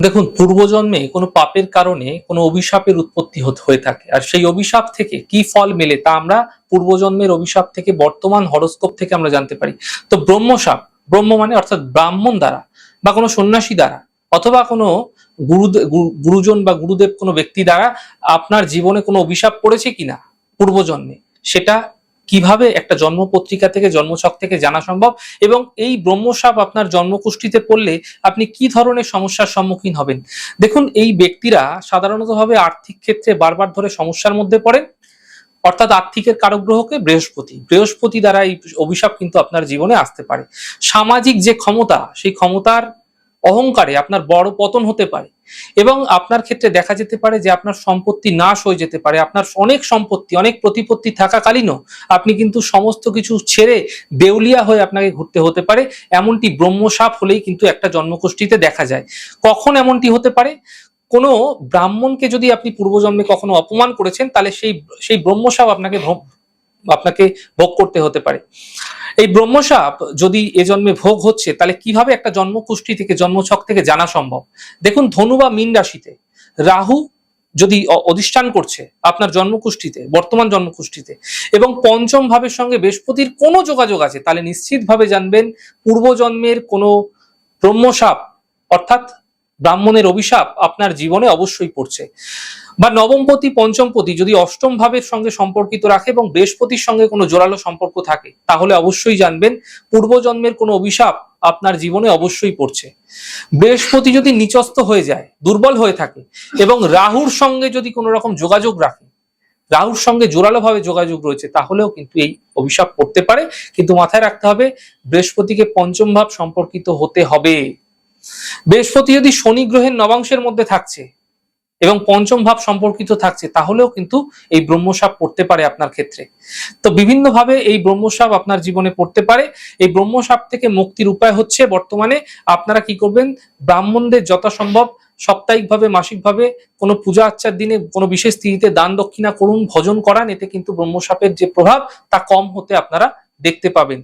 দেখুন, পূর্বজন্মে কোনো পাপের কারণে কোনো অভিশাপের উৎপত্তি হয়ে থাকে, আর সেই অভিশাপ থেকে কি ফল মেলে তা আমরা পূর্বজন্মের অভিশাপ থেকে বর্তমান হরোস্কোপ থেকে আমরা জানতে পারি। তো ব্রহ্মশাপ, ব্রহ্ম মানে অর্থাৎ ব্রাহ্মণ দ্বারা বা কোনো সন্ন্যাসী দ্বারা অথবা কোনো গুরুজন বা গুরুদেব কোনো ব্যক্তি দ্বারা আপনার জীবনে কোনো অভিশাপ পড়েছে কিনা পূর্বজন্মে, সেটা কিভাবে একটা জন্ম পত্রিকা থেকে, জন্মছক থেকে জানা সম্ভব। এবং এই ব্রহ্মশাপ আপনার জন্মকুষ্ঠিতে পড়লে আপনি কি ধরনের সমস্যার সম্মুখীন হবেন। দেখুন, এই ব্যক্তিরা সাধারণতভাবে আর্থিক ক্ষেত্রে বারবার ধরে সমস্যার মধ্যে পড়েন, অর্থাৎ আর্থিকের কারক গ্রহকে বৃহস্পতি দ্বারা এই অভিশাপ কিন্তু আপনার জীবনে আসতে পারে। সামাজিক যে ক্ষমতা, সেই ক্ষমতার অহংকারে আপনার বড় পতন হতে পারে, এবং আপনার ক্ষেত্রে দেখা যেতে পারে যে আপনার সম্পত্তি নাশ হয়ে যেতে পারে। আপনার অনেক সম্পত্তি, অনেক প্রতিপত্তি থাকাকালীনও আপনি কিন্তু সমস্ত কিছু ছেড়ে দেউলিয়া হয়ে আপনাকে ঘুরতে হতে পারে। এমনটি ব্রহ্মশাপ হলেই কিন্তু একটা জন্মকুষ্ঠিতে দেখা যায়। কখন এমনটি হতে পারে? কোনো ব্রাহ্মণকে যদি আপনি পূর্বজন্মে কখনো অপমান করেছেন, তাহলে সেই সেই ব্রহ্মশাপ আপনাকে ভোগ করতে হতে পারে। এই ব্রহ্মশাপ যদি এ জন্মে ভোগ হচ্ছে, তাহলে কিভাবে একটা জন্মকুষ্ঠি থেকে, জন্মছক থেকে জানা সম্ভব। দেখুন, ধনু বা মীন রাশিতে রাহু যদি অধিষ্ঠান করছে আপনার জন্মকুষ্ঠিতে, বর্তমান জন্মকুষ্ঠিতে, এবং পঞ্চম ভাবের সঙ্গে বৃহস্পতির কোনো যোগাযোগ আছে, তাহলে নিশ্চিতভাবে জানবেন পূর্বজন্মের কোনো ব্রহ্মশাপ অর্থাৎ ব্রাহ্মণের অভিশাপ আপনার জীবনে অবশ্যই পড়ছে। বা নবমপতি, পঞ্চমপতি যদি অষ্টম ভাবের সঙ্গে সম্পর্কিত রাখে এবং বৃহস্পতির সঙ্গে কোনো জোরালো সম্পর্ক থাকে, তাহলে অবশ্যই জানবেন পূর্বজন্মের কোনো অভিশাপ আপনার জীবনে অবশ্যই পড়ছে। বৃহস্পতি যদি নিচস্থ হয়ে যায়, দুর্বল হয়ে থাকে, এবং রাহুর সঙ্গে যদি কোনো রকম যোগাযোগ রাখে, রাহুর সঙ্গে জোরালো ভাবে যোগাযোগ রয়েছে, তাহলেও কিন্তু এই অভিশাপ পড়তে পারে। কিন্তু মাথায় রাখতে হবে, বৃহস্পতিকে পঞ্চম ভাব সম্পর্কিত হতে হবে। বৃহস্পতি যদি শনি গ্রহের নবাংশের মধ্যে থাকছে এবং পঞ্চম ভাব সম্পর্কিত থাকছে, তাহলেও কিন্তু এই ব্রহ্মশাপ পড়তে পারে আপনার ক্ষেত্রে। তো বিভিন্নভাবে এই ব্রহ্মশাপ আপনার জীবনে পড়তে পারে। এই ব্রহ্মশাপ থেকে মুক্তির উপায় হচ্ছে, বর্তমানে আপনারা কি করবেন, ব্রাহ্মণদের যথাসম্ভব সাপ্তাহিকভাবে, মাসিকভাবে কোনো পূজা আর্চার দিনে কোনো বিশেষ তিথিতে দান দক্ষিণা করুন, ভজন করান। এতে কিন্তু ব্রহ্মশাপের যে প্রভাব তা কম হতে আপনারা দেখতে পাবেন।